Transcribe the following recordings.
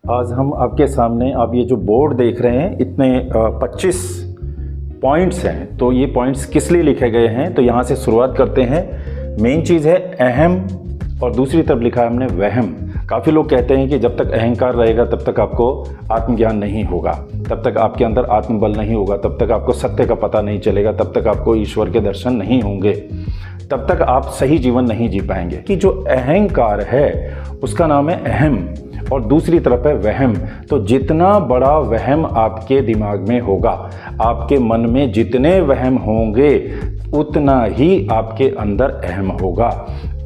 आज हम आपके सामने आप ये जो बोर्ड देख रहे हैं इतने 25 पॉइंट्स हैं। तो ये पॉइंट्स किस लिए लिखे गए हैं, तो यहाँ से शुरुआत करते हैं। मेन चीज़ है अहम और दूसरी तरफ लिखा है हमने वहम। काफ़ी लोग कहते हैं कि जब तक अहंकार रहेगा तब तक आपको आत्मज्ञान नहीं होगा, तब तक आपके अंदर आत्मबल नहीं होगा, तब तक आपको सत्य का पता नहीं चलेगा, तब तक आपको ईश्वर के दर्शन नहीं होंगे, तब तक आप सही जीवन नहीं जी पाएंगे। कि जो अहंकार है उसका नाम है अहम और दूसरी तरफ है वहम। तो जितना बड़ा वहम आपके दिमाग में होगा, आपके मन में जितने वहम होंगे उतना ही आपके अंदर अहम होगा।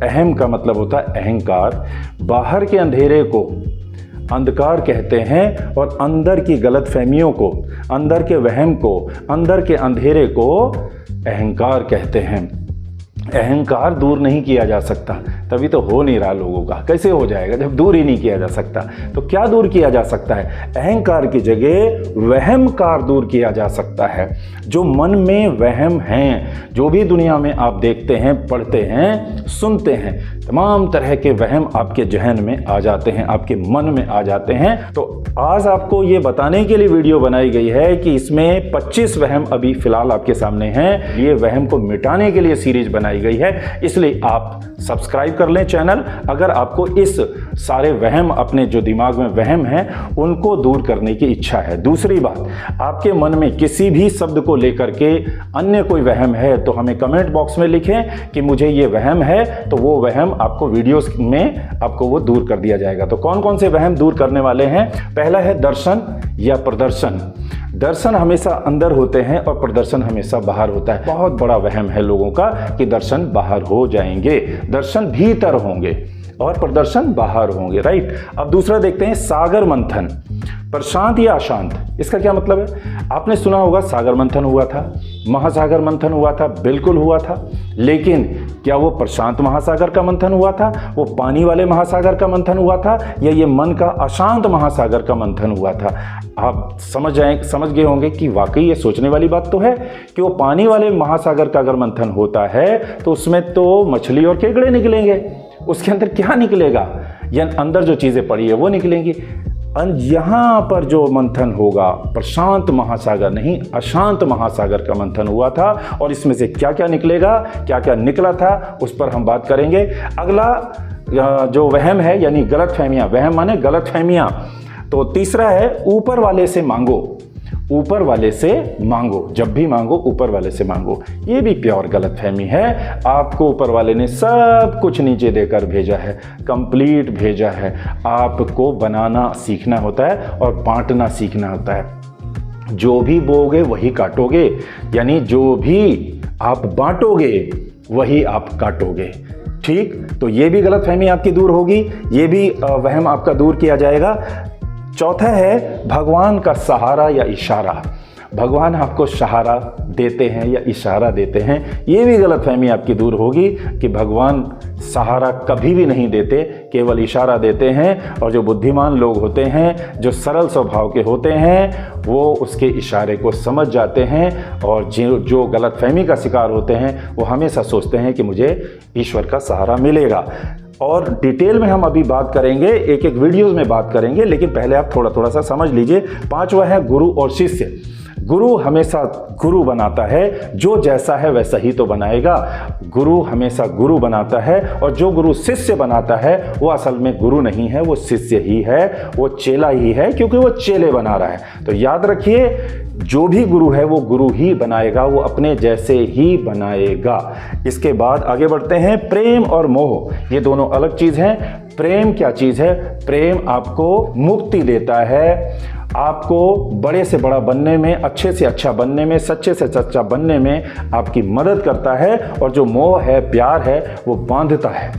अहम का मतलब होता है अहंकार। बाहर के अंधेरे को अंधकार कहते हैं और अंदर की गलतफहमियों को, अंदर के वहम को, अंदर के अंधेरे को अहंकार कहते हैं। अहंकार दूर नहीं किया जा सकता, तभी तो हो नहीं रहा लोगों का। कैसे हो जाएगा जब दूर ही नहीं किया जा सकता? तो क्या दूर किया जा सकता है? अहंकार की जगह वहमकार दूर किया जा सकता है। जो मन में वहम हैं, जो भी दुनिया में आप देखते हैं, पढ़ते हैं, सुनते हैं, तमाम तरह के वहम आपके जहन में आ जाते हैं, आपके मन में आ जाते हैं। तो आज आपको ये बताने के लिए वीडियो बनाई गई है कि इसमें 25 वहम अभी फिलहाल आपके सामने हैं। ये वहम को मिटाने के लिए सीरीज बनाई गई है, इसलिए आप सब्सक्राइब कर लें चैनल। अगर आपको इस सारे वहम, अपने जो दिमाग में वहम हैं, उनको दूर करने की इच्छा है। दूसरी बात, आपके मन में किसी भी शब्द को लेकर के अन्य कोई वहम है तो हमें कमेंट बॉक्स में लिखें कि मुझे ये वहम है, तो वो वहम आपको वीडियोस में आपको वो दूर कर दिया जाएगा। तो कौन कौन से वहम दूर करने वाले हैं? पहला है दर्शन या प्रदर्शन। दर्शन हमेशा अंदर होते हैं और प्रदर्शन हमेशा बाहर होता है। बहुत बड़ा वहम है लोगों का कि दर्शन बाहर हो जाएंगे, दर्शन भीतर होंगे और प्रदर्शन बाहर होंगे, राइट। अब दूसरा देखते हैं सागर मंथन, प्रशांत या अशांत। इसका क्या मतलब है? आपने सुना होगा सागर मंथन हुआ था, महासागर मंथन हुआ था, बिल्कुल हुआ था। लेकिन क्या वो प्रशांत महासागर का मंथन हुआ था, वो पानी वाले महासागर का मंथन हुआ था, या ये मन का अशांत महासागर का मंथन हुआ था? आप समझ गए होंगे कि वाकई ये सोचने वाली बात तो है कि वो पानी वाले महासागर का अगर मंथन होता है तो उसमें तो मछली और केकड़े निकलेंगे। उसके अंदर क्या निकलेगा? या अंदर जो चीज़ें पड़ी है वो निकलेंगी। यहाँ पर जो मंथन होगा प्रशांत महासागर नहीं, अशांत महासागर का मंथन हुआ था। और इसमें से क्या क्या निकलेगा, क्या क्या निकला था, उस पर हम बात करेंगे। अगला जो वहम है यानी गलतफहमियां, वहम माने गलतफहमियां। तो तीसरा है ऊपर वाले से मांगो। ऊपर वाले से मांगो, जब भी मांगो ऊपर वाले से मांगो। ये भी प्योर गलतफहमी है। आपको ऊपर वाले ने सब कुछ नीचे देकर भेजा है, कंप्लीट भेजा है। आपको बनाना सीखना होता है और बांटना सीखना होता है। जो भी बोओगे वही काटोगे, यानी जो भी आप बांटोगे वही आप काटोगे, ठीक। तो ये भी गलतफहमी आपकी दूर होगी, ये भी वहम आपका दूर किया जाएगा। चौथा है भगवान का सहारा या इशारा। भगवान आपको सहारा देते हैं या इशारा देते हैं, ये भी गलतफहमी आपकी दूर होगी कि भगवान सहारा कभी भी नहीं देते, केवल इशारा देते हैं। और जो बुद्धिमान लोग होते हैं, जो सरल स्वभाव के होते हैं, वो उसके इशारे को समझ जाते हैं। और जो गलतफहमी का शिकार होते हैं वो हमेशा सोचते हैं कि मुझे ईश्वर का सहारा मिलेगा। और डिटेल में हम अभी बात करेंगे, एक एक वीडियोस में बात करेंगे, लेकिन पहले आप थोड़ा सा समझ लीजिए। पांचवा है गुरु और शिष्य। गुरु हमेशा गुरु बनाता है, जो जैसा है वैसा ही तो बनाएगा। गुरु हमेशा गुरु बनाता है और जो गुरु शिष्य बनाता है वो असल में गुरु नहीं है, वो शिष्य ही है, वो चेला ही है, क्योंकि वो चेले बना रहा है। तो याद रखिए, जो भी गुरु है वो गुरु ही बनाएगा, वो अपने जैसे ही बनाएगा। इसके बाद आगे बढ़ते हैं प्रेम और मोह। ये दोनों अलग चीज़ हैं। प्रेम क्या चीज़ है? प्रेम आपको मुक्ति देता है, आपको बड़े से बड़ा बनने में, अच्छे से अच्छा बनने में, सच्चे से सच्चा बनने में आपकी मदद करता है। और जो मोह है, प्यार है, वो बांधता है,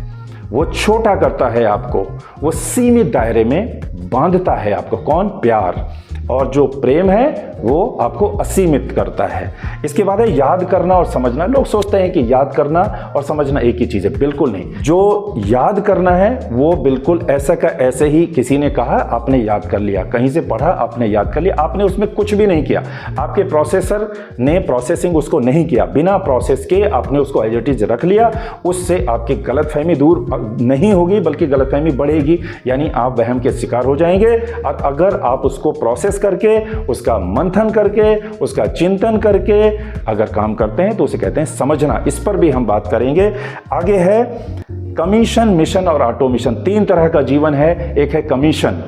वो छोटा करता है आपको, वो सीमित दायरे में बांधता है आपको। कौन? प्यार। और जो प्रेम है वो आपको असीमित करता है। इसके बाद है याद करना और समझना। लोग सोचते हैं कि याद करना और समझना एक ही चीज़ है, बिल्कुल नहीं। जो याद करना है वो बिल्कुल ऐसा का ऐसे ही, किसी ने कहा आपने याद कर लिया, कहीं से पढ़ा आपने याद कर लिया, आपने उसमें कुछ भी नहीं किया, आपके प्रोसेसर ने प्रोसेसिंग उसको नहीं किया, बिना प्रोसेस के आपने उसको एज इट इज रख लिया। उससे आपकी गलतफहमी दूर नहीं होगी बल्कि गलतफहमी बढ़ेगी, यानी आप वहम के शिकार हो जाएंगे। और अगर आप उसको प्रोसेस करके, उसका मंथन करके, उसका चिंतन करके अगर काम करते हैं तो उसे कहते हैं समझना। इस पर भी हम बात करेंगे। आगे है कमीशन, मिशन और ऑटोमेशन। 3 तरह का जीवन है। एक है कमीशन,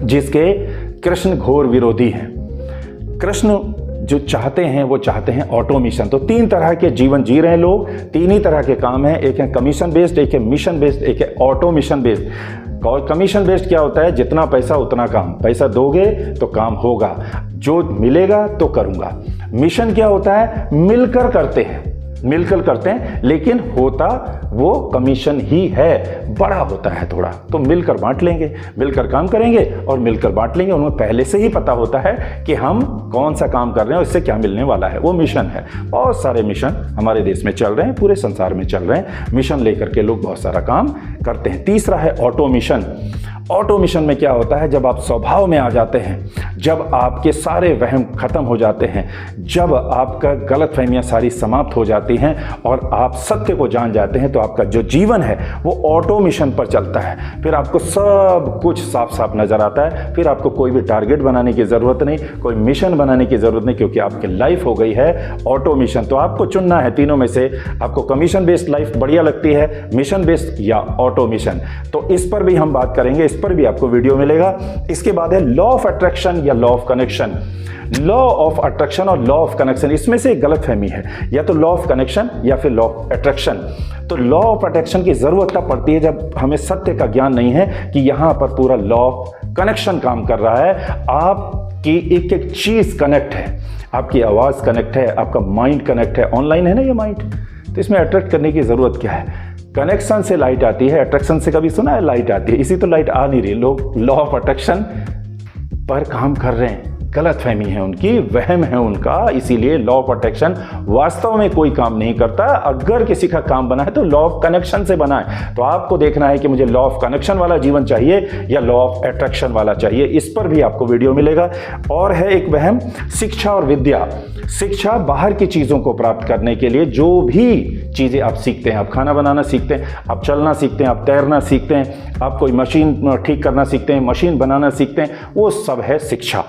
जिसके कृष्ण घोर विरोधी हैं। कृष्ण जो चाहते हैं वो चाहते हैं ऑटोमेशन। तो 3 तरह के जीवन जी रहे हैं लोग, 3 ही तरह के काम हैं। एक है कमीशन बेस्ड, एक है मिशन बेस्ड, एक है ऑटोमेशन बेस्ड। और कमीशन बेस्ड क्या होता है? जितना पैसा उतना काम, पैसा दोगे तो काम होगा, जो मिलेगा तो करूंगा। मिशन क्या होता है? मिलकर करते हैं, मिलकर करते हैं, लेकिन होता वो कमीशन ही है, बड़ा होता है थोड़ा, तो मिलकर बांट लेंगे, मिलकर काम करेंगे और मिलकर बांट लेंगे। उन्हें पहले से ही पता होता है कि हम कौन सा काम कर रहे हैं और इससे क्या मिलने वाला है, वो मिशन है। बहुत सारे मिशन हमारे देश में चल रहे हैं, पूरे संसार में चल रहे हैं। मिशन लेकर के लोग बहुत सारा काम करते हैं। तीसरा है ऑटोमेशन। ऑटोमेशन में क्या होता है? जब आप स्वभाव में आ जाते हैं, जब आपके सारे वहम खत्म हो जाते हैं, जब आपका गलतफहमियां सारी समाप्त हो जाती हैं और आप सत्य को जान जाते हैं, तो आपका जो जीवन है वो ऑटोमेशन पर चलता है। फिर आपको सब कुछ साफ साफ नजर आता है। फिर आपको कोई भी टारगेट बनाने की जरूरत नहीं, कोई मिशन बनाने की जरूरत नहीं, क्योंकि आपकी लाइफ हो गई है ऑटोमेशन। तो आपको चुनना है तीनों में से, आपको कमीशन बेस्ड लाइफ बढ़िया लगती है, मिशन बेस्ड या ऑटोमेशन। तो इस पर भी हम बात करेंगे, इस पर भी आपको वीडियो मिलेगा। इसके बाद है लॉ ऑफ अट्रैक्शन या law of connection. Law of attraction और लॉ ऑफ कनेक्शन, इसमें से एक गलतफहमी है, या तो लॉ ऑफ कनेक्शन या फिर लॉ ऑफ अट्रैक्शन। तो लॉ ऑफ अट्रैक्शन की जरूरत तब पड़ती है जब हमें सत्य का ज्ञान नहीं है कि यहां पर पूरा लॉ ऑफ कनेक्शन काम कर रहा है। आपकी एक एक चीज कनेक्ट है, आपकी आवाज कनेक्ट है, आपका माइंड कनेक्ट है। ऑनलाइन है ना ये माइंड, तो इसमें अट्रैक्ट करने की जरूरत क्या है? कनेक्शन से लाइट आती है, अट्रैक्शन से कभी सुना है लाइट आती है? इसी तो लाइट आ नहीं रही। लोग लॉ ऑफ अट्रैक्शन पर काम कर रहे हैं, गलतफहमी है उनकी, वहम है उनका, इसीलिए लॉ ऑफ अट्रैक्शन वास्तव में कोई काम नहीं करता। अगर किसी का काम बना है तो लॉ ऑफ कनेक्शन से बना है। तो आपको देखना है कि मुझे लॉ ऑफ कनेक्शन वाला जीवन चाहिए या लॉ ऑफ अट्रैक्शन वाला चाहिए। इस पर भी आपको वीडियो मिलेगा। और है एक वहम, शिक्षा और विद्या। शिक्षा बाहर की चीजों को प्राप्त करने के लिए जो भी चीजें आप सीखते हैं, आप खाना बनाना सीखते हैं, आप चलना सीखते हैं, आप तैरना सीखते हैं, आप कोई मशीन ठीक करना सीखते हैं, मशीन बनाना सीखते हैं, वो सब है शिक्षा।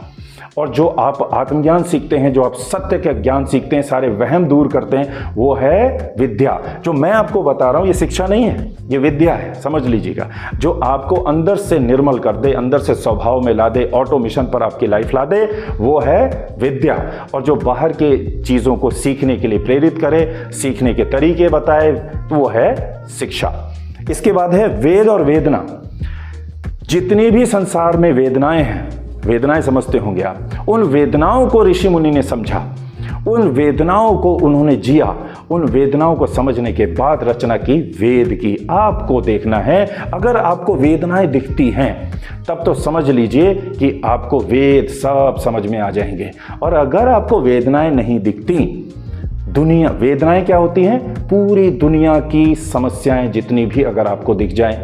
और जो आप आत्मज्ञान सीखते हैं, जो आप सत्य का ज्ञान सीखते हैं, सारे वहम दूर करते हैं, वो है विद्या। जो मैं आपको बता रहा हूं ये शिक्षा नहीं है, ये विद्या है, समझ लीजिएगा। जो आपको अंदर से निर्मल कर दे, अंदर से स्वभाव में ला दे, ऑटोमेशन पर आपकी लाइफ ला दे, वो है विद्या। और जो बाहर के चीजों को सीखने के लिए प्रेरित करे, सीखने के तरीके बताए, वो है शिक्षा। इसके बाद है वेद और वेदना। जितनी भी संसार में वेदनाएं हैं, वेदनाएं समझते होंगे आप, उन वेदनाओं को ऋषि मुनि ने समझा, उन वेदनाओं को उन्होंने जिया, उन वेदनाओं को समझने के बाद रचना की वेद की। आपको देखना है, अगर आपको वेदनाएं दिखती हैं तब तो समझ लीजिए कि आपको वेद सब समझ में आ जाएंगे। और अगर आपको वेदनाएं नहीं दिखती, दुनिया, वेदनाएं क्या होती हैं? पूरी दुनिया की समस्याएं जितनी भी अगर आपको दिख जाएं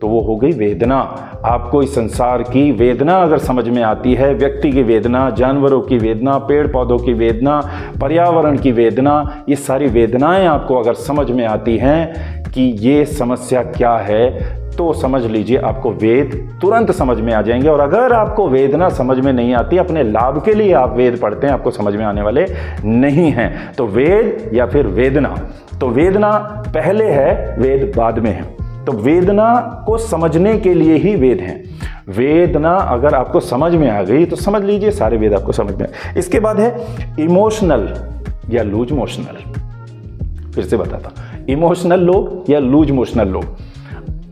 तो वो हो गई वेदना। आपको इस संसार की वेदना अगर समझ में आती है, व्यक्ति की वेदना, जानवरों की वेदना, पेड़ पौधों की वेदना, पर्यावरण की वेदना, ये सारी वेदनाएं आपको अगर समझ में आती हैं कि ये समस्या क्या है, तो समझ लीजिए आपको वेद तुरंत समझ में आ जाएंगे। और अगर आपको वेदना समझ में नहीं आती, अपने लाभ के लिए आप वेद पढ़ते हैं, आपको समझ में आने वाले नहीं हैं। तो वेद या फिर वेदना, तो वेदना पहले है, वेद बाद में है। तो वेदना को समझने के लिए ही वेद हैं। वेदना अगर आपको समझ में आ गई तो समझ लीजिए सारे वेद आपको समझ में। इसके बाद है इमोशनल या लूज मोशनल। फिर से बताता हूं, इमोशनल लोग या लूज मोशनल लोग।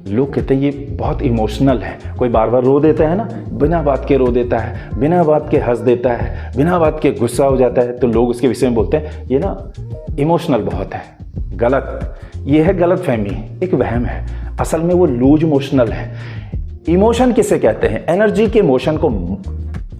लोग कहते हैं ये बहुत इमोशनल है, कोई बार बार रो देता है ना, बिना बात के रो देता है, बिना बात के हंस देता है, बिना बात के गुस्सा हो जाता है, तो लोग उसके विषय में बोलते हैं ये ना इमोशनल बहुत है। गलत, ये है गलत फहमी, एक वहम है। असल में वो लूज मोशनल है। इमोशन किसे कहते हैं? एनर्जी के मोशन को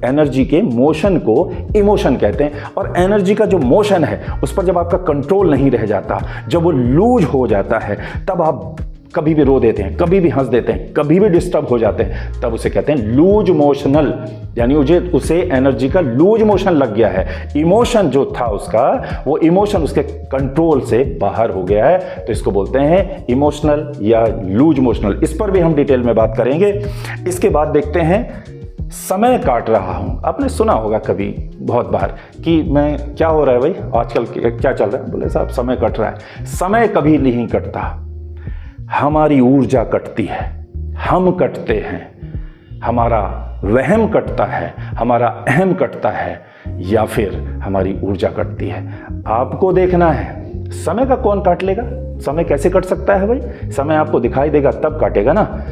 एनर्जी के मोशन को इमोशन कहते हैं। और एनर्जी का जो मोशन है उस पर जब आपका कंट्रोल नहीं रह जाता, जब वो लूज हो जाता है, तब आप कभी भी रो देते हैं, कभी भी हंस देते हैं, कभी भी डिस्टर्ब हो जाते हैं, तब उसे कहते हैं लूज मोशनल, यानी उसे एनर्जी का लूज मोशन लग गया है। इमोशन जो था उसका, वो इमोशन उसके कंट्रोल से बाहर हो गया है, तो इसको बोलते हैं इमोशनल या लूज मोशनल। इस पर भी हम डिटेल में बात करेंगे। इसके बाद देखते हैं समय काट रहा हूं। आपने सुना होगा कभी बहुत बार कि मैं, क्या हो रहा है भाई आजकल, क्या चल रहा है? बोले साहब समय कट रहा है। समय कभी नहीं कटता, हमारी ऊर्जा कटती है, हम कटते हैं, हमारा वहम कटता है, हमारा अहम कटता है, या फिर हमारी ऊर्जा कटती है। आपको देखना है समय का कौन काट लेगा। समय कैसे कट सकता है भाई? समय आपको दिखाई देगा तब काटेगा ना।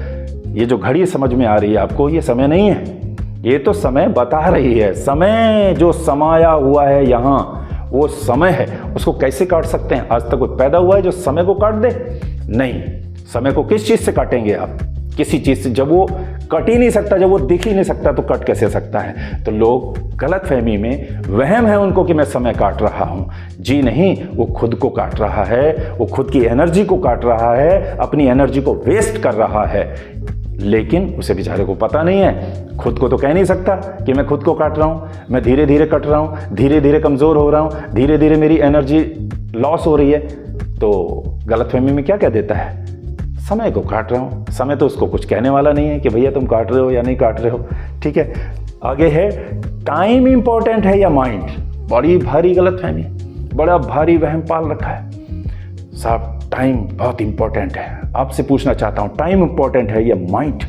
ये जो घड़ी समझ में आ रही है आपको, ये समय नहीं है, ये तो समय बता रही है। समय जो समाया हुआ है यहाँ, वो समय है, उसको कैसे काट सकते हैं? आज तक कोई पैदा हुआ है जो समय को काट दे? नहीं। समय को किस चीज से काटेंगे आप? किसी चीज से। जब वो कट ही नहीं सकता, जब वो दिख ही नहीं सकता, तो कट कैसे सकता है? तो लोग गलतफहमी में, वहम है उनको कि मैं समय काट रहा हूं। जी नहीं, वो खुद को काट रहा है, वो खुद की एनर्जी को काट रहा है, अपनी एनर्जी को वेस्ट कर रहा है। लेकिन उसे बेचारे को पता नहीं है। खुद को तो कह नहीं सकता कि मैं खुद को काट रहा हूं, मैं धीरे धीरे कट रहा हूं, धीरे धीरे कमजोर हो रहा हूं, धीरे धीरे मेरी एनर्जी लॉस हो रही है। तो गलतफहमी में क्या कह देता है? समय को काट रहा हूं। समय तो उसको कुछ कहने वाला नहीं है कि भैया तुम काट रहे हो या नहीं काट रहे हो। ठीक है, आगे है टाइम इंपॉर्टेंट है या माइंड। बड़ी भारी गलतफहमी, बड़ा भारी वहम पाल रखा है। साहब टाइम बहुत इंपॉर्टेंट है। आपसे पूछना चाहता हूं, टाइम इंपॉर्टेंट है या माइंड?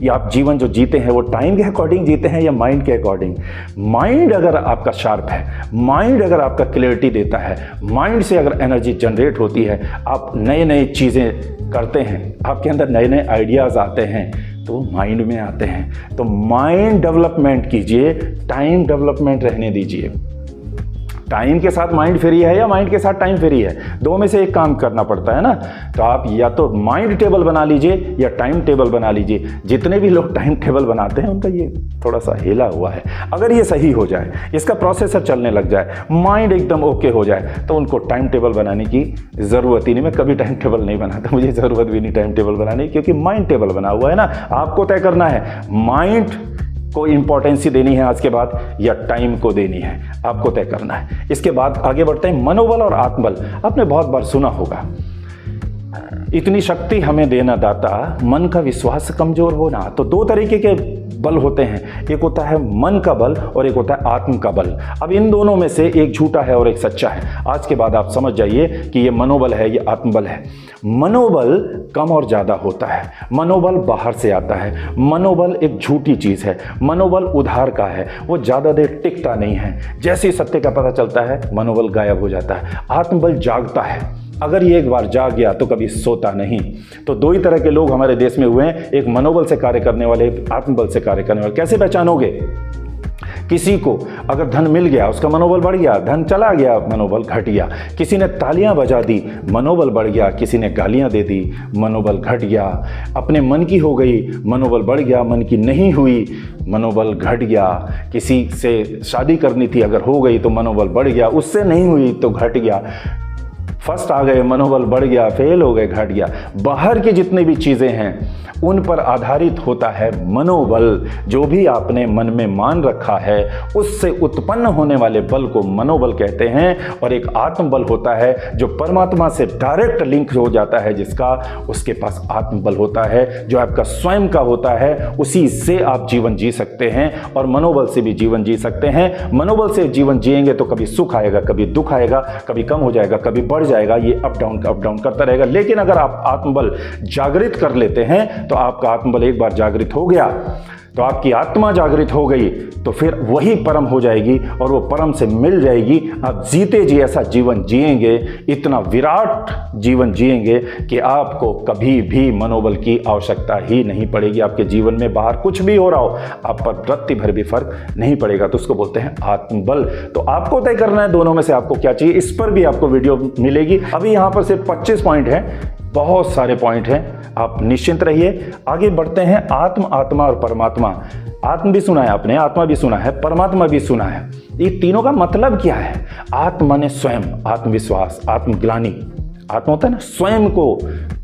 या आप जीवन जो जीते हैं वो टाइम के अकॉर्डिंग जीते हैं या माइंड के अकॉर्डिंग? माइंड अगर आपका शार्प है, माइंड अगर आपका क्लैरिटी देता है, माइंड से अगर एनर्जी जनरेट होती है, आप नए नए चीज़ें करते हैं, आपके अंदर नए नए आइडियाज़ आते हैं, तो माइंड में आते हैं। तो माइंड डेवलपमेंट कीजिए, टाइम डेवलपमेंट रहने दीजिए। टाइम के साथ माइंड फ्री है या माइंड के साथ टाइम फ्री है? दो में से एक काम करना पड़ता है ना। तो आप या तो माइंड टेबल बना लीजिए या टाइम टेबल बना लीजिए। जितने भी लोग टाइम टेबल बनाते हैं उनका ये थोड़ा सा हिला हुआ है। अगर ये सही हो जाए, इसका प्रोसेसर चलने लग जाए, माइंड एकदम ओके हो जाए, तो उनको टाइम टेबल बनाने की ज़रूरत ही नहीं। मैं कभी टाइम टेबल नहीं बनाता, मुझे ज़रूरत भी नहीं टाइम टेबल बनाने की, क्योंकि माइंड टेबल बना हुआ है ना। आपको तय करना है माइंड को इंपॉर्टेंस देनी है आज के बाद या टाइम को देनी है, आपको तय करना है। इसके बाद आगे बढ़ते हैं मनोबल और आत्मबल। आपने बहुत बार सुना होगा, इतनी शक्ति हमें देना दाता, मन का विश्वास कमजोर होना। तो दो तरीके के बल होते हैं, एक होता है मन का बल और एक होता है आत्म का बल। अब इन दोनों में से एक झूठा है और एक सच्चा है। आज के बाद आप समझ जाइए कि ये मनोबल है, ये आत्मबल है। मनोबल कम और ज्यादा होता है, मनोबल बाहर से आता है, मनोबल एक झूठी चीज है, मनोबल उधार का है, वो ज्यादा देर टिकता नहीं है। जैसे ही सत्य का पता चलता है मनोबल गायब हो जाता है। आत्मबल जागता है, अगर ये एक बार जाग गया तो कभी सोता नहीं। तो दो ही तरह के लोग हमारे देश में हुए हैं, एक मनोबल से कार्य करने वाले, एक आत्मबल से कार्य करने वाले। कैसे पहचानोगे? किसी को अगर धन मिल गया, उसका मनोबल बढ़ गया, धन चला गया, मनोबल घट गया। किसी ने तालियां बजा दी, मनोबल बढ़ गया, किसी ने गालियां दे दी, मनोबल घट गया। अपने मन की हो गई, मनोबल बढ़ गया, मन की नहीं हुई, मनोबल घट गया। किसी से शादी करनी थी, अगर हो गई तो मनोबल बढ़ गया, उससे नहीं हुई तो घट गया। फर्स्ट आ गए, मनोबल बढ़ गया, फेल हो गए, घट गया। बाहर की जितनी भी चीज़ें हैं उन पर आधारित होता है मनोबल। जो भी आपने मन में मान रखा है उससे उत्पन्न होने वाले बल को मनोबल कहते हैं। और एक आत्मबल होता है जो परमात्मा से डायरेक्ट लिंक हो जाता है, जिसका उसके पास आत्मबल होता है, जो आपका स्वयं का होता है। उसी से आप जीवन जी सकते हैं और मनोबल से भी जीवन जी सकते हैं। मनोबल से जीवन जिएंगे तो कभी सुख आएगा, कभी दुख आएगा, कभी कम हो जाएगा, कभी बढ़ जाएगा, ये अप डाउन करता रहेगा। लेकिन अगर आप आत्मबल जागृत कर लेते हैं तो आपका आत्मबल एक बार जागृत हो गया तो आपकी आत्मा जागृत हो गई तो फिर वही परम हो जाएगी और वो परम से मिल जाएगी। आप जीते जी ऐसा जीवन जिएंगे, इतना विराट जीवन जिएंगे कि आपको कभी भी मनोबल की आवश्यकता ही नहीं पड़ेगी। आपके जीवन में बाहर कुछ भी हो रहा हो, आप पर रत्ती भर भी फर्क नहीं पड़ेगा। तो उसको बोलते हैं आत्मबल। तो आपको तय करना है दोनों में से आपको क्या चाहिए। इस पर भी आपको वीडियो मिलेगी। अभी यहाँ पर सिर्फ 25 पॉइंट है, बहुत सारे पॉइंट हैं, आप निश्चिंत रहिए। आगे बढ़ते हैं। आत्म, आत्मा और परमात्मा। आत्म भी सुना है आपने, आत्मा भी सुना है, परमात्मा भी सुना है। ये तीनों का मतलब क्या है? आत्मा माने स्वयं, आत्मविश्वास, आत्मग्लानि। आत्मा होता है ना स्वयं को,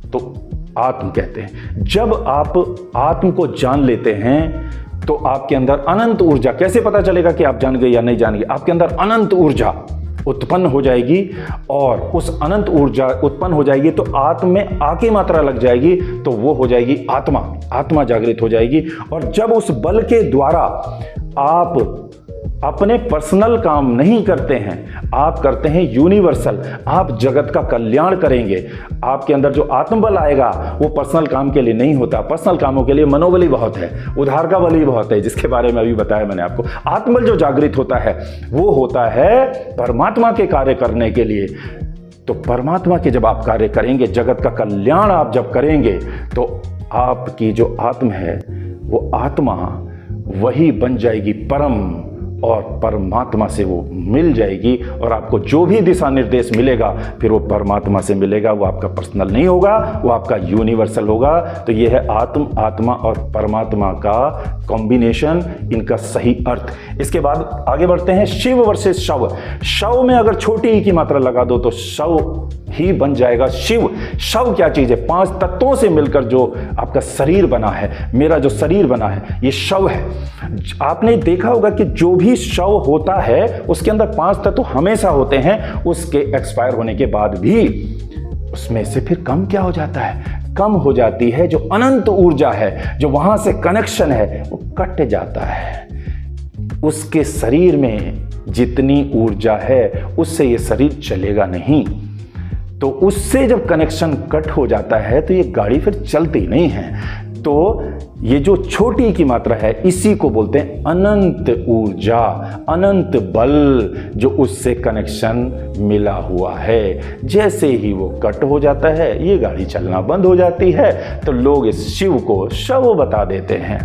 तो आत्म कहते हैं। जब आप आत्म को जान लेते हैं तो आपके अंदर अनंत ऊर्जा, कैसे पता चलेगा कि आप जान गए या नहीं जान गए? आपके अंदर अनंत ऊर्जा उत्पन्न हो जाएगी, और उस अनंत ऊर्जा उत्पन्न हो जाएगी तो आत्म में आके मात्रा लग जाएगी, तो वो हो जाएगी आत्मा। आत्मा जागृत हो जाएगी। और जब उस बल के द्वारा आप अपने पर्सनल काम नहीं करते हैं, आप करते हैं यूनिवर्सल, आप जगत का कल्याण करेंगे। आपके अंदर जो आत्मबल आएगा वो पर्सनल काम के लिए नहीं होता। पर्सनल कामों के लिए मनोबल ही बहुत है, उधार का बल ही बहुत है, जिसके बारे में अभी बताया मैंने आपको। आत्मबल जो जागृत होता है वो होता है परमात्मा के कार्य करने के लिए। तो परमात्मा के जब आप कार्य करेंगे, जगत का कल्याण आप जब करेंगे, तो आपकी जो आत्म है वो आत्मा वही बन जाएगी परम, और परमात्मा से वो मिल जाएगी। और आपको जो भी दिशा निर्देश मिलेगा फिर वो परमात्मा से मिलेगा। वो आपका पर्सनल नहीं होगा, वो आपका यूनिवर्सल होगा। तो ये है आत्म, आत्मा और परमात्मा का कॉम्बिनेशन, इनका सही अर्थ। इसके बाद आगे बढ़ते हैं। शिव वर्सेस शव। शव में अगर छोटी ई की मात्रा लगा दो तो शव ही बन जाएगा शिव। शव क्या चीज है? 5 तत्वों से मिलकर जो आपका शरीर बना है, मेरा जो शरीर बना है, ये शव है। आपने देखा होगा कि जो भी शव होता है उसके अंदर 5 तत्व हमेशा होते हैं। उसके एक्सपायर होने के बाद भी उसमें से फिर कम क्या हो जाता है? कम हो जाती है जो अनंत ऊर्जा है, जो वहां से कनेक्शन है वो कट जाता है। उसके शरीर में जितनी ऊर्जा है उससे ये शरीर चलेगा नहीं। तो उससे जब कनेक्शन कट हो जाता है तो ये गाड़ी फिर चलती नहीं है। तो ये जो छोटी की मात्रा है इसी को बोलते हैं अनंत ऊर्जा, अनंत बल, जो उससे कनेक्शन मिला हुआ है। जैसे ही वो कट हो जाता है ये गाड़ी चलना बंद हो जाती है। तो लोग इस शिव को शव बता देते हैं।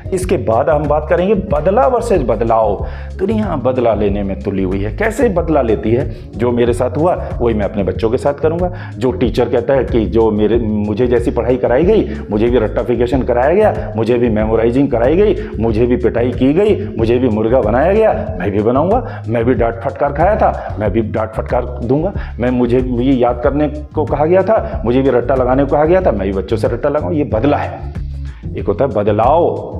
इसके बाद हम बात करेंगे बदला वर्सेस बदलाव। दुनिया बदला लेने में तुली हुई है। कैसे बदला लेती है? जो मेरे साथ हुआ वही मैं अपने बच्चों के साथ करूंगा। जो टीचर कहता है कि जो मुझे जैसी पढ़ाई कराई गई, मुझे भी रट्टाफिकेशन कराया गया, मुझे भी मेमोराइजिंग कराई गई, मुझे भी पिटाई की गई, मुझे भी मुर्गा बनाया गया, मैं भी बनाऊंगा। मैं भी डांट फटकार खाया था, मैं भी डांट फटकार दूंगा। मुझे भी याद करने को कहा गया था, मुझे भी रट्टा लगाने को कहा गया था, मैं भी बच्चों से रट्टा लगाऊं। ये बदला है। एक होता है बदलाव।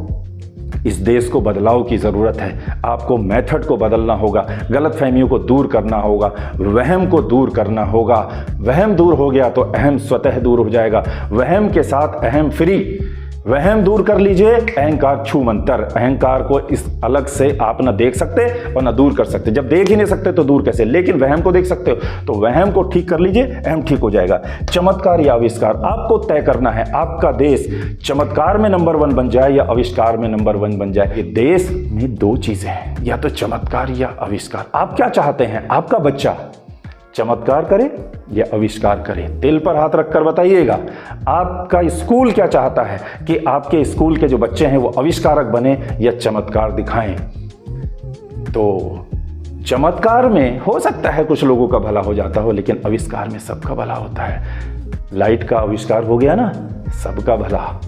इस देश को बदलाव की ज़रूरत है। आपको मेथड को बदलना होगा, गलतफहमियों को दूर करना होगा, वहम को दूर करना होगा। वहम दूर हो गया तो अहम स्वतः दूर हो जाएगा। वहम के साथ अहम फ्री। वहम दूर कर लीजिए, अहंकार छू मंतर। अहंकार को इस अलग से आप ना देख सकते और ना दूर कर सकते। जब देख ही नहीं सकते तो दूर कैसे? लेकिन वहम को देख सकते हो, तो वहम को ठीक कर लीजिए, अहम ठीक हो जाएगा। चमत्कार या आविष्कार आपको तय करना है। आपका देश चमत्कार में नंबर 1 बन जाए या आविष्कार में नंबर 1 बन जाए। ये देश में 2 चीजें हैं, या तो चमत्कार या आविष्कार। आप क्या चाहते हैं? आपका बच्चा चमत्कार करे या आविष्कार करे? दिल पर हाथ रखकर बताइएगा। आपका स्कूल क्या चाहता है कि आपके स्कूल के जो बच्चे हैं वो आविष्कारक बने या चमत्कार दिखाएं? तो चमत्कार में हो सकता है कुछ लोगों का भला हो जाता हो, लेकिन आविष्कार में सबका भला होता है। लाइट का आविष्कार हो गया ना, सबका भला।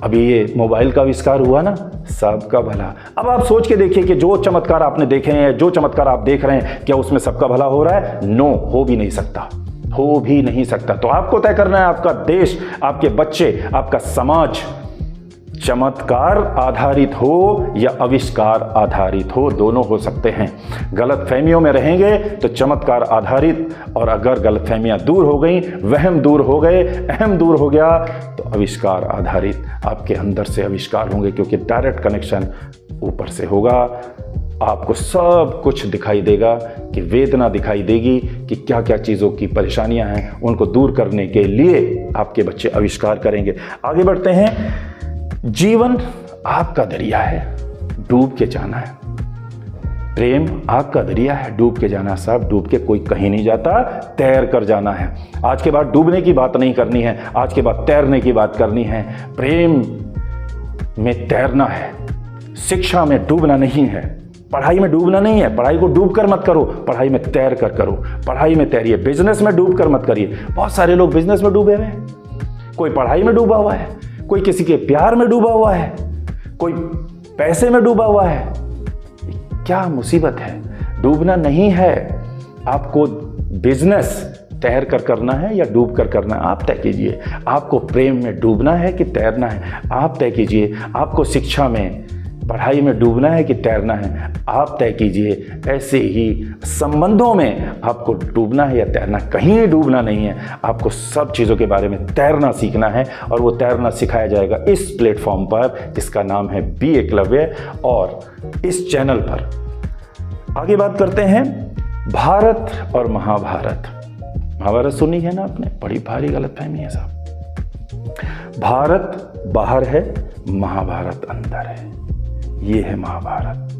अभी ये मोबाइल का आविष्कार हुआ ना, सबका भला। अब आप सोच के देखिए कि जो चमत्कार आपने देखे हैं, जो चमत्कार आप देख रहे हैं, क्या उसमें सबका भला हो रहा है? नो, हो भी नहीं सकता, हो भी नहीं सकता। तो आपको तय करना है, आपका देश, आपके बच्चे, आपका समाज चमत्कार आधारित हो या आविष्कार आधारित हो, दोनों हो सकते हैं। गलतफहमियों में रहेंगे तो चमत्कार आधारित, और अगर गलतफहमियां दूर हो गई, वहम दूर हो गए, अहम दूर हो गया, तो आविष्कार आधारित आपके अंदर से आविष्कार होंगे, क्योंकि डायरेक्ट कनेक्शन ऊपर से होगा। आपको सब कुछ दिखाई देगा, कि वेदना दिखाई देगी कि क्या क्या चीज़ों की परेशानियां हैं, उनको दूर करने के लिए आपके बच्चे आविष्कार करेंगे। आगे बढ़ते हैं। जीवन आग का दरिया है, डूब के जाना है। प्रेम आग का दरिया है, डूब के जाना। साहब डूब के कोई कहीं नहीं जाता, तैर कर जाना है। आज के बाद डूबने की बात नहीं करनी है, आज के बाद तैरने की बात करनी है। प्रेम में तैरना है, शिक्षा में डूबना नहीं है, पढ़ाई में डूबना नहीं है, पढ़ाई को डूब कर मत करो, पढ़ाई में तैर कर करो, पढ़ाई में तैरिए। बिजनेस में डूब कर मत करिए। बहुत सारे लोग बिजनेस में डूबे हुए हैं, कोई पढ़ाई में डूबा हुआ है, कोई किसी के प्यार में डूबा हुआ है, कोई पैसे में डूबा हुआ है। क्या मुसीबत है। डूबना नहीं है, आपको बिजनेस तैर कर करना है या डूब कर करना है, आप तय कीजिए। आपको प्रेम में डूबना है कि तैरना है, आप तय कीजिए। आपको शिक्षा में, पढ़ाई में डूबना है कि तैरना है, आप तय कीजिए। ऐसे ही संबंधों में आपको डूबना है या तैरना, कहीं डूबना नहीं है। आपको सब चीज़ों के बारे में तैरना सीखना है, और वो तैरना सिखाया जाएगा इस प्लेटफॉर्म पर जिसका नाम है बी एकलव्य, और इस चैनल पर। आगे बात करते हैं भारत और महाभारत। महाभारत सुनी है ना आपने, बड़ी भारी गलतफहमी है साहब। भारत बाहर है, महाभारत अंदर है। ये है महाभारत।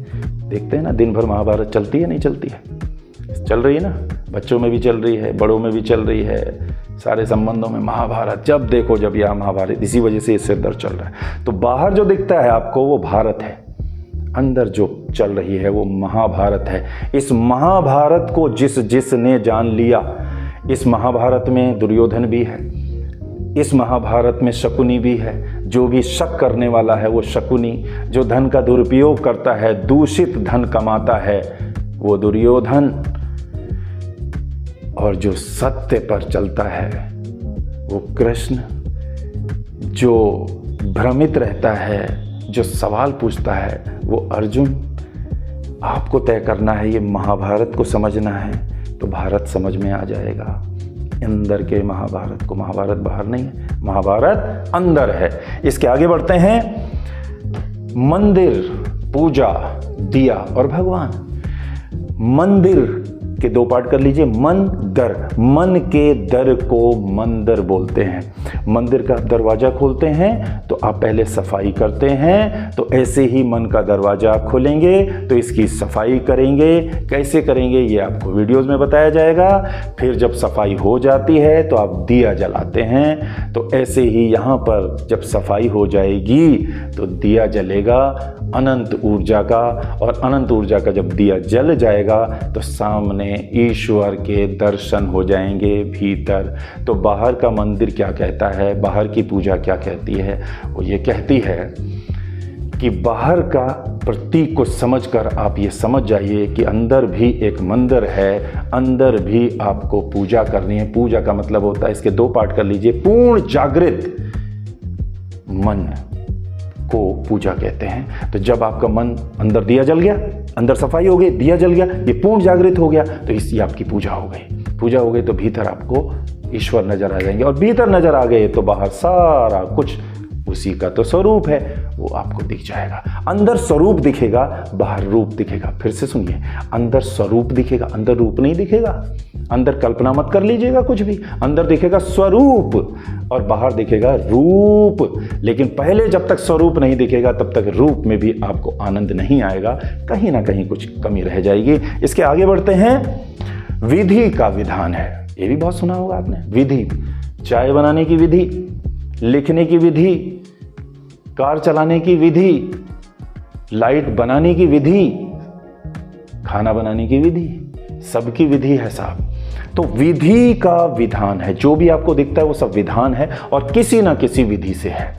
देखते हैं ना, दिन भर महाभारत चलती है नहीं चलती है? चल रही है ना, बच्चों में भी चल रही है, बड़ों में भी चल रही है, सारे संबंधों में महाभारत। जब देखो जब यह महाभारत, इसी वजह से इससे दर्द चल रहा है। तो बाहर जो दिखता है आपको वो भारत है, अंदर जो चल रही है वो महाभारत है। इस महाभारत को जिसने जान लिया, इस महाभारत में दुर्योधन भी है, इस महाभारत में शकुनी भी है। जो भी शक करने वाला है वो शकुनी, जो धन का दुरुपयोग करता है, दूषित धन कमाता है, वो दुर्योधन, और जो सत्य पर चलता है वो कृष्ण, जो भ्रमित रहता है, जो सवाल पूछता है वो अर्जुन। आपको तय करना है, ये महाभारत को समझना है तो भारत समझ में आ जाएगा। अंदर के महाभारत को, महाभारत बाहर नहीं है, महाभारत अंदर है। इसके आगे बढ़ते हैं। मंदिर, पूजा, दिया और भगवान। मंदिर के दो पार्ट कर लीजिए। मन, दर। मन के दर को मंदिर बोलते हैं। मंदिर का दरवाजा खोलते हैं तो आप पहले सफाई करते हैं, तो ऐसे ही मन का दरवाजा आप खोलेंगे तो इसकी सफाई करेंगे। कैसे करेंगे ये आपको वीडियोस में बताया जाएगा। फिर जब सफाई हो जाती है तो आप दिया जलाते हैं। तो ऐसे ही यहाँ पर जब सफाई हो जाएगी तो दिया जलेगा अनंत ऊर्जा का, और अनंत ऊर्जा का जब दिया जल जाएगा तो सामने ईश्वर के दर्शन हो जाएंगे भीतर। तो बाहर का मंदिर क्या कहता है, बाहर की पूजा क्या कहती है? वो ये कहती है कि बाहर का प्रतीक को समझकर आप ये समझ जाइए कि अंदर भी एक मंदिर है, अंदर भी आपको पूजा करनी है। पूजा का मतलब होता है, इसके दो पार्ट कर लीजिए। पूर्ण जागृत मन को पूजा कहते हैं। तो जब आपका मन, अंदर दिया जल गया, अंदर सफाई हो गई, दिया जल गया, ये पूर्ण जागृत हो गया, तो इसकी आपकी पूजा हो गई। पूजा हो गई तो भीतर आपको ईश्वर नजर आ जाएंगे, और भीतर नजर आ गए तो बाहर सारा कुछ उसी का तो स्वरूप है, वो आपको दिख जाएगा। अंदर स्वरूप दिखेगा, बाहर रूप दिखेगा। फिर से सुनिए, अंदर स्वरूप दिखेगा, अंदर रूप नहीं दिखेगा। अंदर कल्पना मत कर लीजिएगा कुछ भी, अंदर दिखेगा स्वरूप और बाहर दिखेगा रूप। लेकिन पहले जब तक स्वरूप नहीं दिखेगा तब तक रूप में भी आपको आनंद नहीं आएगा, कहीं ना कहीं कुछ कमी रह जाएगी। इसके आगे बढ़ते हैं। विधि का विधान है, ये भी बहुत सुना होगा आपने। विधि, चाय बनाने की विधि, लिखने की विधि, कार चलाने की विधि, लाइट बनाने की विधि, खाना बनाने की विधि, सबकी विधि है साहब। तो विधि का विधान है, जो भी आपको दिखता है वो सब विधान है और किसी ना किसी विधि से है,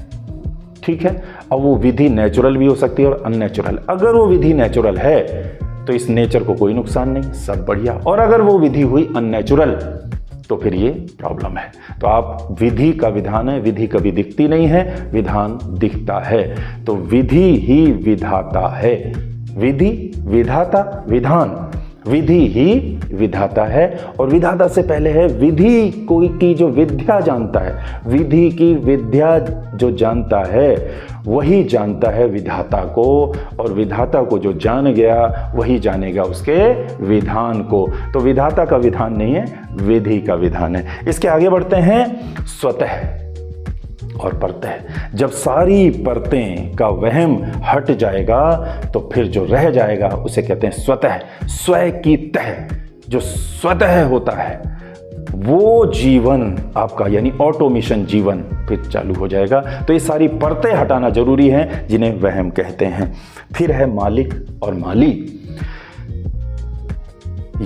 ठीक है। और वो विधि नेचुरल भी हो सकती है और अननेचुरल। अगर वो विधि नेचुरल है तो इस नेचर को कोई नुकसान नहीं, सब बढ़िया। और अगर वो विधि हुई अननेचुरल तो फिर ये प्रॉब्लम है। तो आप, विधि का विधान है, विधि कभी दिखती नहीं है, विधान दिखता है। तो विधि ही विधाता है। विधि, विधाता, विधान। विधि ही विधाता है, और विधाता से पहले है विधि कोई की जो विद्या जानता है। विधि की विद्या जो जानता है वही जानता है विधाता को, और विधाता को जो जान गया वही जानेगा उसके विधान को। तो विधाता का विधान नहीं है, विधि का विधान है। इसके आगे बढ़ते हैं। स्वतः और परतः। जब सारी परतें का वहम हट जाएगा तो फिर जो रह जाएगा उसे कहते हैं स्वतः। स्व की तह, जो स्वतः होता है वो जीवन आपका यानी ऑटोमेशन जीवन फिर चालू हो जाएगा। तो ये सारी परतें हटाना जरूरी है जिन्हें वहम कहते हैं। फिर है मालिक और माली।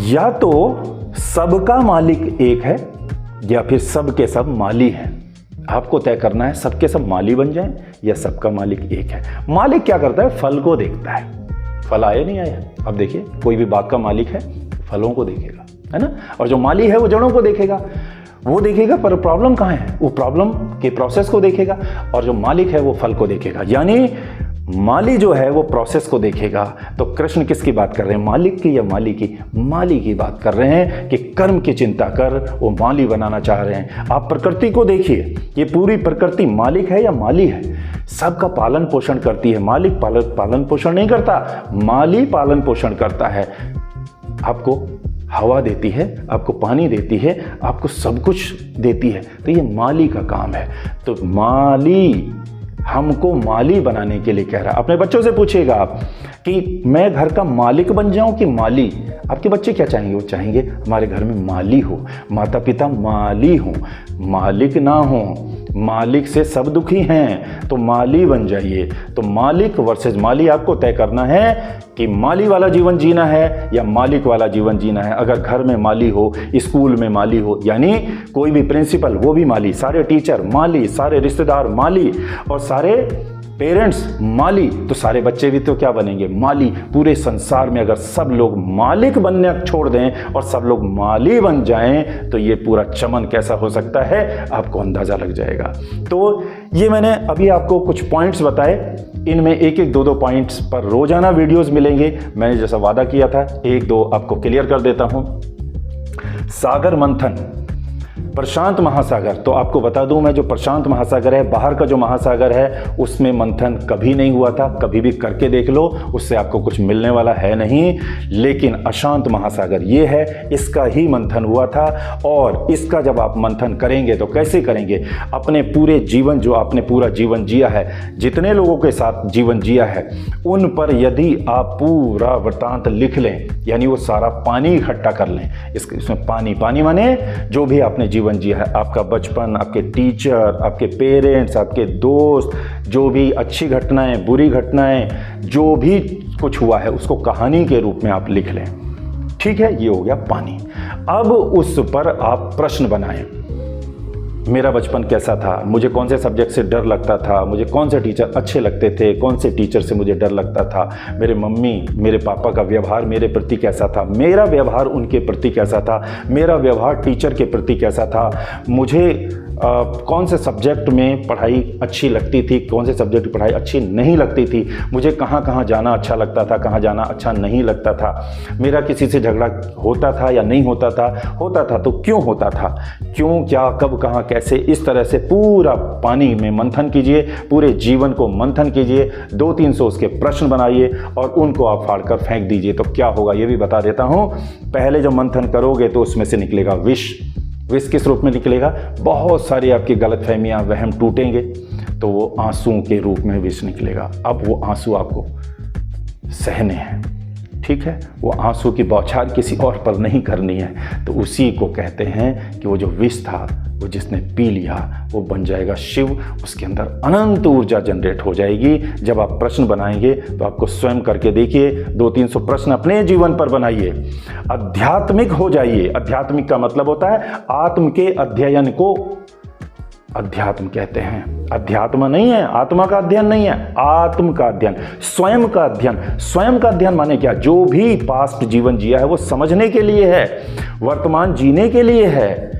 या तो सबका मालिक एक है या फिर सब के सब माली हैं। आपको तय करना है सबके सब माली बन जाएं या सबका मालिक एक है। मालिक क्या करता है? फल को देखता है। फल आया नहीं आया, अब देखिए कोई भी बाग का मालिक है फलों को देखेगा, है ना। और जो माली है वो जड़ों को देखेगा, वो देखेगा। पर प्रॉब्लम कहाँ है? वो प्रॉब्लम के प्रोसेस को देखेगा और जो मालिक है वो फल को देखेगा। यानी माली जो है वो प्रोसेस को देखेगा। तो कृष्ण किसकी बात कर रहे हैं? मालिक की या माली की? माली की बात कर रहे हैं कि कर्म की चिंता कर वो माली बनाना चाह रहे हैं। आप प्रकृति को देखिए, ये पूरी प्रकृति मालिक है या माली है? सबका पालन पोषण करती है। मालिक पालन पोषण नहीं करता, माली पालन पोषण करता है। आपको हवा देती है, आपको पानी देती है, आपको सब कुछ देती है। तो ये माली का काम है। तो माली हमको माली बनाने के लिए कह रहा है। अपने बच्चों से पूछिएगा आप कि मैं घर का मालिक बन जाऊं कि माली? आपके बच्चे क्या चाहेंगे? वो चाहेंगे हमारे घर में माली हो, माता पिता माली हो, मालिक ना हो। मालिक से सब दुखी हैं, तो माली बन जाइए। तो मालिक वर्सेस माली आपको तय करना है कि माली वाला जीवन जीना है या मालिक वाला जीवन जीना है। अगर घर में माली हो, स्कूल में माली हो, यानी कोई भी प्रिंसिपल वो भी माली, सारे टीचर माली, सारे रिश्तेदार माली और सारे पेरेंट्स माली, तो सारे बच्चे भी तो क्या बनेंगे? माली। पूरे संसार में अगर सब लोग मालिक बनने छोड़ दें और सब लोग माली बन जाएं तो ये पूरा चमन कैसा हो सकता है आपको अंदाजा लग जाएगा। तो ये मैंने अभी आपको कुछ पॉइंट्स बताए, इनमें एक एक दो दो पॉइंट्स पर रोजाना वीडियोस मिलेंगे। मैंने जैसा वादा किया था एक दो आपको क्लियर कर देता हूं। सागर मंथन, प्रशांत महासागर, तो आपको बता दूं मैं, जो प्रशांत महासागर है, बाहर का जो महासागर है, उसमें मंथन कभी नहीं हुआ था। कभी भी करके देख लो, उससे आपको कुछ मिलने वाला है नहीं। लेकिन अशांत महासागर ये है, इसका ही मंथन हुआ था। और इसका जब आप मंथन करेंगे तो कैसे करेंगे? अपने पूरे जीवन, जो आपने पूरा जीवन जिया है, जितने लोगों के साथ जीवन जिया है, उन पर यदि आप पूरा वृत्तांत लिख लें, यानी वो सारा पानी इकट्ठा कर लें। इसमें पानी माने जो भी आपने जीवन जिया है, आपका बचपन, आपके टीचर, आपके पेरेंट्स, आपके दोस्त, जो भी अच्छी घटनाएं, बुरी घटनाएं, जो भी कुछ हुआ है, उसको कहानी के रूप में आप लिख लें। ठीक है, ये हो गया पानी। अब उस पर आप प्रश्न बनाएं। मेरा बचपन कैसा था? मुझे कौन से सब्जेक्ट से डर लगता था? मुझे कौन से टीचर अच्छे लगते थे? कौन से टीचर से मुझे डर लगता था? मेरे मम्मी, मेरे पापा का व्यवहार मेरे प्रति कैसा था? मेरा व्यवहार उनके प्रति कैसा था? मेरा व्यवहार टीचर के प्रति कैसा था? मुझे कौन से सब्जेक्ट में पढ़ाई अच्छी लगती थी? कौन से सब्जेक्ट की पढ़ाई अच्छी नहीं लगती थी? मुझे कहाँ कहाँ जाना अच्छा लगता था, कहाँ जाना अच्छा नहीं लगता था? मेरा किसी से झगड़ा होता था या नहीं होता था? होता था तो क्यों होता था? क्यों, क्या, कब, कहाँ, कैसे? इस तरह से पूरा पानी में मंथन कीजिए, पूरे जीवन को मंथन कीजिए। 200-300 उसके प्रश्न बनाइए और उनको आप फाड़ कर फेंक दीजिए। तो क्या होगा ये भी बता देता हूँ। पहले जब मंथन करोगे तो उसमें से निकलेगा विष। विष किस रूप में निकलेगा? बहुत सारी आपकी गलतफहमियां, वहम टूटेंगे, तो वो आंसुओं के रूप में विष निकलेगा। अब वो आंसू आपको सहने हैं, ठीक है? वो आंसू की बौछार किसी और पर नहीं करनी है। तो उसी को कहते हैं कि वो जो विष था, वो जिसने पी लिया वो बन जाएगा शिव। उसके अंदर अनंत ऊर्जा जनरेट हो जाएगी। जब आप प्रश्न बनाएंगे तो आपको स्वयं करके देखिए, 200-300 प्रश्न अपने जीवन पर बनाइए। आध्यात्मिक हो जाइए। आध्यात्मिक का मतलब होता है आत्म के अध्ययन को अध्यात्म कहते हैं। अध्यात्म नहीं है, आत्मा का अध्ययन नहीं है, आत्म का अध्ययन, स्वयं का अध्ययन। स्वयं का अध्ययन माने क्या? जो भी पास्ट जीवन जिया है वो समझने के लिए है, वर्तमान जीने के लिए है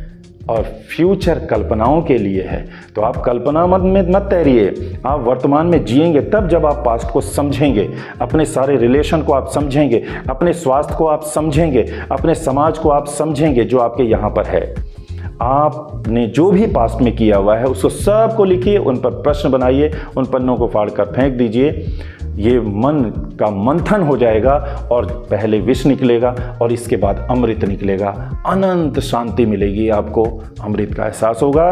और फ्यूचर कल्पनाओं के लिए है। तो आप कल्पना में मत तैरिए, आप वर्तमान में जिएंगे तब जब आप पास्ट को समझेंगे, अपने सारे रिलेशन को आप समझेंगे, अपने स्वास्थ्य को आप समझेंगे, अपने समाज को आप समझेंगे जो आपके यहाँ पर है। आपने जो भी पास्ट में किया हुआ है उसको सबको लिखिए, उन पर प्रश्न बनाइए, उन पन्नों को फाड़ कर फेंक दीजिए। ये मन का मंथन हो जाएगा और पहले विष निकलेगा और इसके बाद अमृत निकलेगा। अनंत शांति मिलेगी आपको, अमृत का एहसास होगा।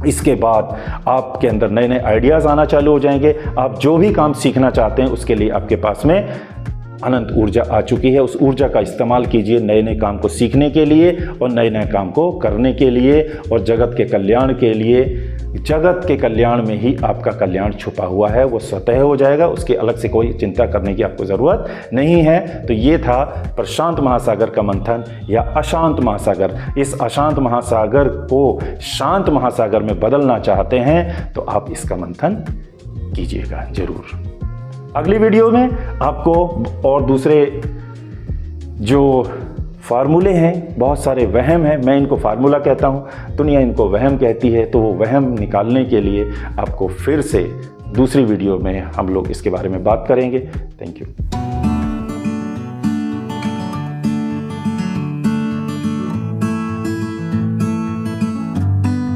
इसके बाद आपके अंदर नए नए आइडियाज़ आना चालू हो जाएंगे। आप जो भी काम सीखना चाहते हैं उसके लिए आपके पास में अनंत ऊर्जा आ चुकी है। उस ऊर्जा का इस्तेमाल कीजिए नए नए काम को सीखने के लिए और नए नए काम को करने के लिए और जगत के कल्याण के लिए। जगत के कल्याण में ही आपका कल्याण छुपा हुआ है, वो स्वतः हो जाएगा, उसके अलग से कोई चिंता करने की आपको ज़रूरत नहीं है। तो ये था प्रशांत महासागर का मंथन या अशांत महासागर। इस अशांत महासागर को शांत महासागर में बदलना चाहते हैं तो आप इसका मंथन कीजिएगा जरूर। अगली वीडियो में आपको और दूसरे जो फार्मूले हैं, बहुत सारे वहम हैं, मैं इनको फार्मूला कहता हूँ, दुनिया इनको वहम कहती है, तो वो वहम निकालने के लिए आपको फिर से दूसरी वीडियो में हम लोग इसके बारे में बात करेंगे। Thank you.